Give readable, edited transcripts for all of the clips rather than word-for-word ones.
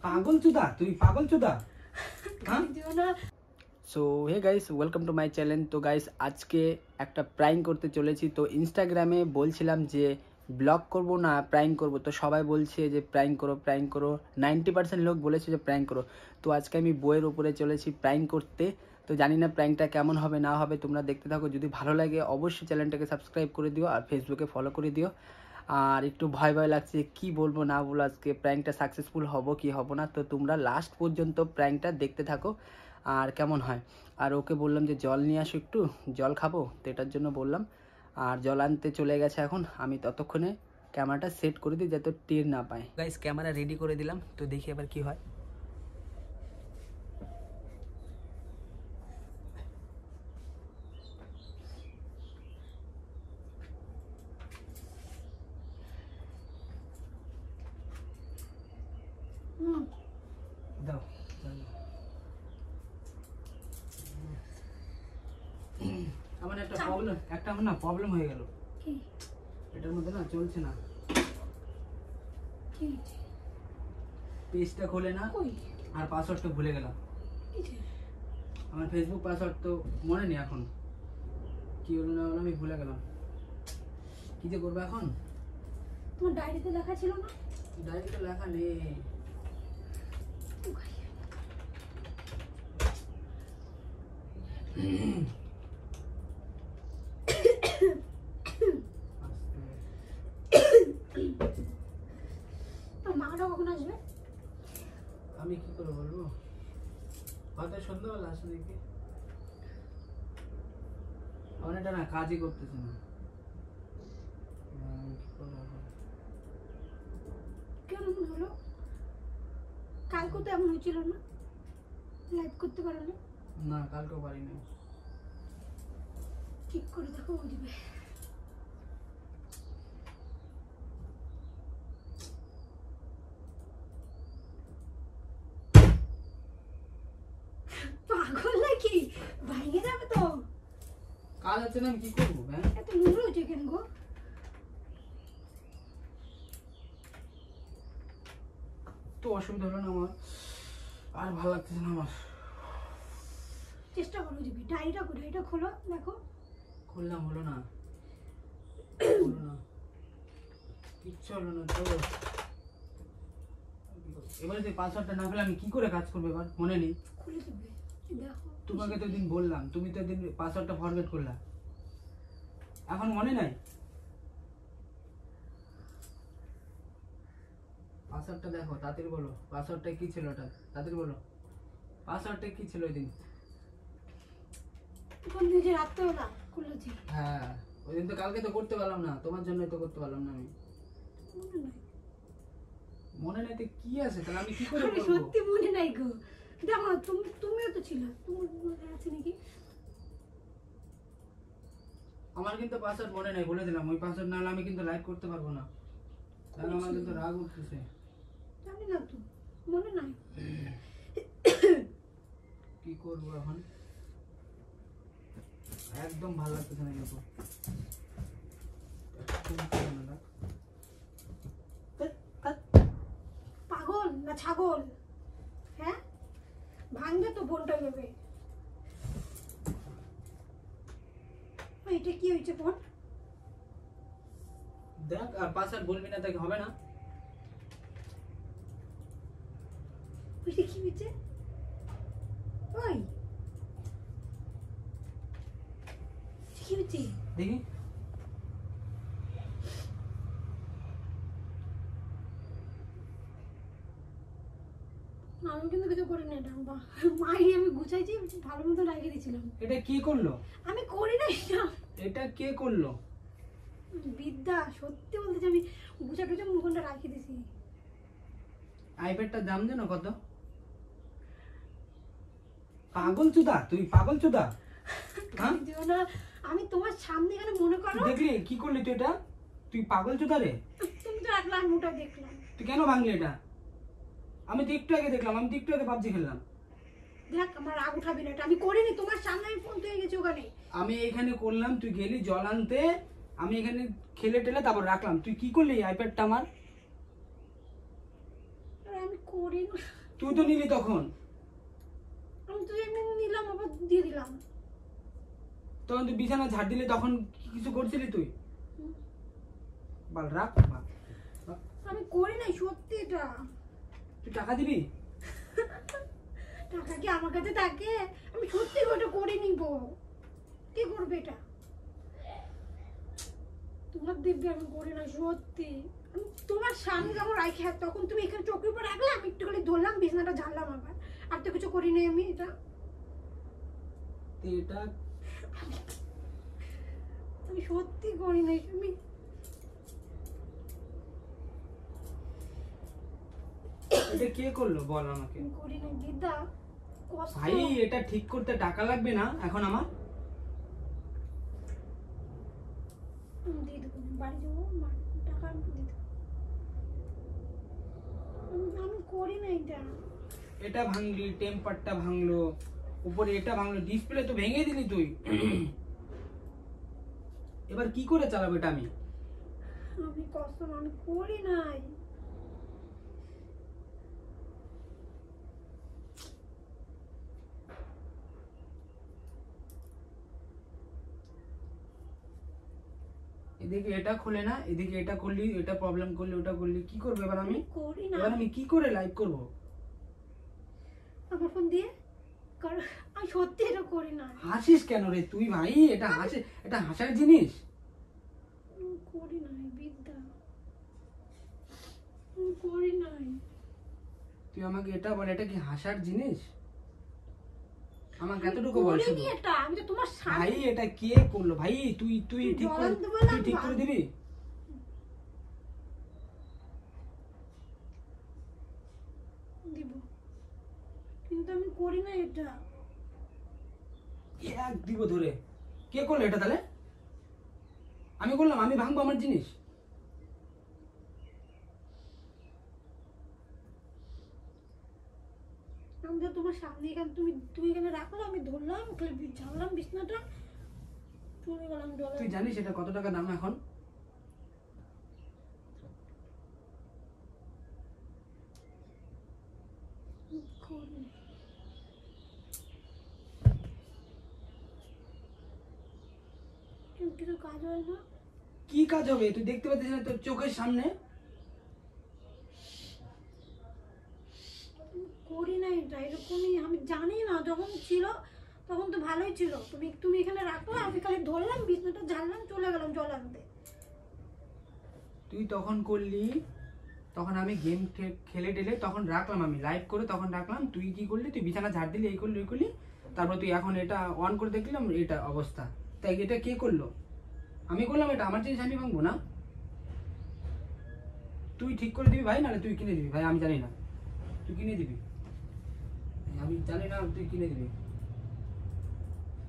পাগল চুদা, তুই পাগল চুদা। So hey guys, welcome to my channel. তো গাইস, আজকে একটা প্র্যাঙ্ক করতে চলেছি। তো ইনস্টাগ্রামে বলছিলাম যে ব্লগ করব না প্র্যাঙ্ক করব, তো সবাই বলছে যে প্র্যাঙ্ক করো 90% লোক বলেছে যে প্র্যাঙ্ক করো। তো আজকে আমি বইয়ের উপরে চলেছি প্র্যাঙ্ক করতে। তো জানি না প্র্যাঙ্কটা কেমন হবে না হবে, তোমরা দেখতে থাকো। যদি ভালো লাগে অবশ্যই চ্যানেলটাকে সাবস্ক্রাইব করে দিও আর ফেসবুকে ফলো করে দিও। আর একটু ভয় ভয় লাগছে, কি বলবো না বলবো, আজকে প্র্যাঙ্কটা সাকসেসফুল হবো কি হবো না। তো তোমরা লাস্ট পর্যন্ত প্র্যাঙ্কটা দেখতে থাকো আর কেমন হয়। আর ওকে বললাম যে জল নিয়ে আসো, একটু জল খাবো, তো এটার জন্য বললাম। আর জল আনতে চলে গেছে এখন। আমি ততক্ষণে ক্যামেরাটা সেট করে দিই যাতে টের না পায়। গাইস, ক্যামেরা রেডি করে দিলাম, তো দেখি এবার কি হয়। দাও আমার প্রবলেম হয়ে গেল। এটার মধ্যে না চলছে না, পেজটা খোলে না আর পাসওয়ার্ডটা ভুলে গেলাম। আমার ফেসবুক পাসওয়ার্ড তো মনে নেই এখন, কি হলো না হলো আমি ভুলে গেলাম। কি যে করবো এখন? তোমার ডায়েরিতে লেখা ছিল না? ডায়েরিতে লেখা নেই। মাটা কখন আসবে? আমি কি করে বলবো, হয়তো সন্ধ্যাবেলা আসবে দেখি। অনেকটা না কাজই করতেছে না। কেমন হলো? কালকে তো এমন হয়েছিল না, লাইভ করতে পারো না? না, কালকেও পারিনি। ঠিক করে দেখো, ও দিবে। পাগল নাকি? ভাঙে যাবে তো। কাজ আছে না, আমি কি করবো? এত নোংরা হচ্ছে কেন গো? তো অসুবিধা হলো না আমার, আর ভালো লাগতেছে না আমার। চেষ্টা করো দিবি। ডায়েরিটা খোলো, দেখো। খুললাম, হলো না, কিচ্ছু হলো না তো। এবারে তুই পাসওয়ার্ডটা না পেলে আমি কি করে কাজ করবো? এবার মনে নেই। খুলে দিবে, দেখো। তোমাকে তো দিন বললাম, তুমি তো দিন পাসওয়ার্ডটা ফরগেট করলা, এখন মনে নাই। পাসওয়ার্ডটা দেখো, তাড়াতাড়ি বলো। পাসওয়ার্ডটা কি ছিল ওটা? তাড়াতাড়ি বলো, পাসওয়ার্ডটা কি ছিল ওই দিন? কোন দিন যে রাত্রেবেলা খুলেছি? হ্যাঁ, ওই দিন তো কালকে তো করতে পারলাম না, তোমার জন্যই তো করতে পারলাম না আমি। মনে নাই তো কি আছে তাহলে আমি কি করে করব? সত্যি মনে নাই গো। দেখো, তুমিও তো ছিল, তোমার মনে আছে নাকি? আমার কিন্তু পাসওয়ার্ড মনে নাই, বলে দিলাম। ওই পাসওয়ার্ড না হলে আমি কিন্তু লাইভ করতে পারবো না। তাহলে আমার কিন্তু রাগ উঠতেছে। জানি না তো, মনে নাই। কি করবো এখন? একদম ভালো লাগতেছে না কিন্তু। পাগল না ছাগল? হ্যাঁ, ভাঙবে তো ফোনটা ভেবে। এটা কি হয়েছে ফোন? দেখ, আর পাসওয়ার্ড বলবি না তাকে হবে না। ওইটা কি হয়েছে? ওই কি হয়েছে দেখি। আমি কিন্তু কিছু করি না। এটা মাইরি আমি গুছাইছি, ভালো মতো লাগিয়ে দিয়েছিলাম। এটা কে করলো? আমি করি না এটা। এটা কে করলো? বিদ্যা, সত্যি বলতেছি, আমি গুছা টুচা মুখটা রাখিয়ে দিয়েছি। আইপ্যাডটার দাম জানো কত? পাগল চুদা, তুই পাগল চুদা। না, আমি তোমার সামনে এখানে মনে করো। দেখলি কি করলি তুই এটা? তুই পাগল চুদা রে। তুমি তো রাখলাম, মোটা দেখলাম। তুই কেন ভাঙলি এটা? আমি তো একটু আগে দেখলাম, আমি তো একটু আগে পাবজি খেললাম। দেখ, আমার রাগ উঠাবি না, এটা আমি করিনি। তোমার সামনে আমি ফোন পেয়ে গেছি ওখানে। আমি এখানে করলাম, তুই গেলি জল আনতে, আমি এখানে খেলে টেলে তারপর রাখলাম। তুই কি করলি আইপ্যাডটা আমার? আমি করি না। তুই তো নিলি তখন। আমি তো এমনি নিলাম আবার দিয়ে দিলাম। তখন তুই বিছানা ঝাড় দিলি তখন কিছু করছিলি তুই? বল রাখ। আমি করি নাই সত্যি এটা। তুই টাকা দিবি? টাকা কি আমার কাছে থাকে? আমি সত্যি ওটা করে নিব। কি করবে এটা? তোমার দিব্যি আমি করি না সত্যি। তোমার সামনে যখন রাখি তখন তুমি এখানে চোখের উপর রাখলে, আমি একটু খালি ধরলাম, বিছানাটা ঝাড়লাম আবার। আর তো কিছু করি নাই আমি এটা। এটা আমি সত্যি করি নাই। তুমি এটা কে করলো বল আমাকে? করি নাই দিদা। কষ্ট। ভাই এটা ঠিক করতে টাকা লাগবে না এখন আমার? দিয়ে দেবো, বাড়ি যাবো, টাকা আমি দিয়ে দেবো। আমি করি না এটা। এটা ভাঙলি, টেম্পারটা ভাঙলো, উপরে এটা ভাঙলো, ডিসপ্লে তো ভেঙে দিলি তুই। এবার কি করে চালাবো এটা আমি? আমি কষ্ট, আমি করি নাই। এদিকে এটা খুলে না, এদিকে এটা করলি, এটা প্রবলেম করলি, ওটা করলি, কি করবো এবার আমি? করি না। এবার আমি কি করে লাইভ করবো? আমার ফোন দিয়ে কর। আমি সত্যি এটা করি না। হাসিস কেন রে তুই ভাই? এটা হাসে, এটা হাসার জিনিস? করি নাই বিদ্যা, করি নাই। তুই আমাকে এটা বল, এটা কি হাসার জিনিস? আমাকে এতটুকু বল করিনি শুধু। এটা, আমি তো তোমার সামনে। ভাই এটা কে করলো ভাই? তুই তুই ঠিক করে, জল দেবো না, তুই ঠিক করে দিবি? দিব, কিন্তু আমি করি না এটা। এক দিব ধরে। কে করলো এটা তাহলে? আমি করলাম? আমি ভাঙবো আমার জিনিস? আমি তো তোমার সামনে এখানে, তুমি এখানে রাখলো, আমি ধরলাম, ঝাড়লাম বিছনাটা, চলে গেলাম জলে। তুই জানিস এটা কত টাকা দাম এখন? কিছু কাজ হয় না। কি কাজ হবে? তুই দেখতে পাচ্ছিস না তোর চোখের সামনে? করি না এটা, এরকমই। আমি জানি না, যখন ছিল তখন তো ভালোই ছিল। তুমি এখানে রাখলে, আমি খালি ধরলাম, বিছনাটা ঝাড়লাম, চলে গেলাম জল আনতে। তুই তখন করলি, তখন আমি গেম খেলে টেলে তখন রাখলাম, আমি লাইভ করে তখন রাখলাম। তুই কি করলি? তুই বিছানা ঝাড় দিলি, এই করলি, ওই করলি, তারপর তুই এখন এটা অন করে দেখলাম এটা অবস্থা। তাই এটা কে করলো? আমি করলাম? এটা আমার জিনিস, আমি ভাঙবো না? তুই ঠিক করে দিবি ভাই, নাহলে তুই কিনে দিবি ভাই, আমি জানি না। তুই কিনে দিবি, আমি জানি না, তুই কিনে দিবি।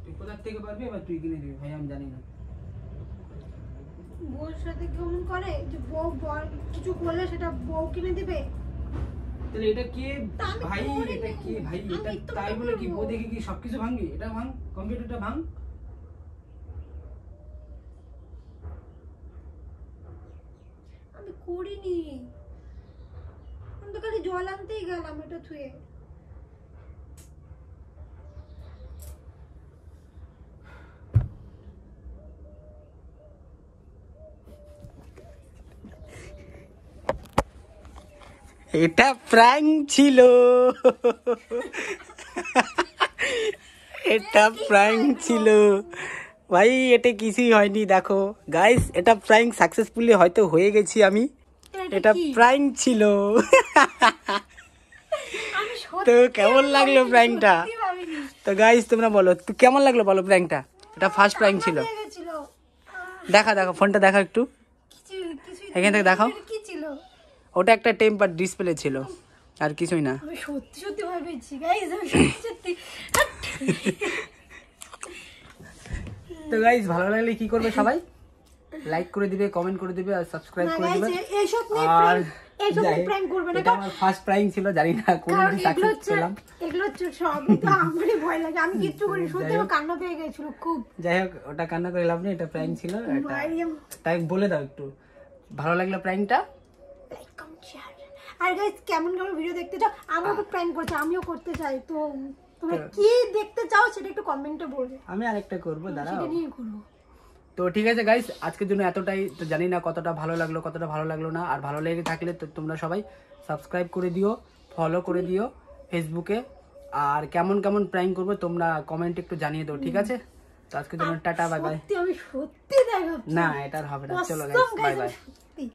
তুই কোথার থেকে পারবি, এবার তুই কিনে দিবি ভাই, আমি জানি না। বউর সাথে কেমন করে যে বউ কিছু করলে সেটা বউ কিনে দিবে? তাহলে এটা কে ভাই? এটা কে ভাই? এটা তাই বলে কি বউ দেখে কি সবকিছু ভাঙবি? এটা ভাঙ, কম্পিউটারটা ভাঙ। আমি করিনি, আমি তো খালি জল আনতেই গেলাম এটা থুয়ে। এটা প্র্যাঙ্ক ছিল। এটা প্র্যাঙ্ক ছিল ভাই, এটা কিছুই হয়নি। দেখো গাইস, এটা প্র্যাঙ্ক সাকসেসফুলি হয়তো হয়ে গেছি আমি। এটা প্র্যাঙ্ক ছিল। তো কেমন লাগলো প্র্যাঙ্কটা? তো গাইস তোমরা বলো, তো কেমন লাগলো বলো প্র্যাঙ্কটা? এটা ফার্স্ট প্র্যাঙ্ক ছিল। দেখা দেখো ফোনটা দেখা একটু, এখান থেকে দেখাও। কি ছিল ওটা একটা টেম্পার ডিসপ্লে ছিল, আর কিছুই না। আমি সত্যি সত্যি ভয় পেয়েছি গাইস, আমি সত্যি সত্যি। তো গাইস ভালো লাগলে কি করবে সবাই? লাইক করে দিবে, কমেন্ট করে দিবে, আর সাবস্ক্রাইব করে দিবে। এইসব নিয়ে আর এইসব প্র্যাঙ্ক করবে না। এটা আমার ফার্স্ট প্র্যাঙ্ক ছিল, জানি না কোন দিন সাকসেস পেলাম। এগুলো হচ্ছে সবই তো আমারই ভয় লাগে, আমি কিচ্ছু করি, সত্যি আমার কান্না পেয়ে গেছিল খুব। যাই হোক, ওটা কান্না করে লাভ নেই, এটা প্র্যাঙ্ক ছিল। এটা ভাই তাই বলে দাও একটু, ভালো লাগলো প্র্যাঙ্কটা? লাইক কমেন্ট শেয়ার আর গাইস কেমন কেমন ভিডিও দেখতে চাও, আমিও তো প্র্যাঙ্ক করতে, আমিও করতে চাই, তো তোমরা কি দেখতে চাও সেটা একটু কমেন্টে বলবে, আমি আরেকটা করবো, দাঁড়াও। সেটা নিয়ে করবো। তো ঠিক আছে গাইস, আজকের জন্য এতটাই। তো জানি না কতটা ভালো লাগলো কতটা ভালো লাগলো না, আর ভালো লেগে থাকলে তো তোমরা সবাই সাবস্ক্রাইব করে দিও, ফলো করে দিও ফেসবুকে। আর কেমন কেমন প্র্যাঙ্ক করবো তোমরা কমেন্ট একটু জানিয়ে দাও, ঠিক আছে? তো আজকের জন্য টাটা, বাই বাই। সত্যি আমি সত্যি দেখাচ্ছি না এটা আর হবে না, চলো গাইস, বাই বাই।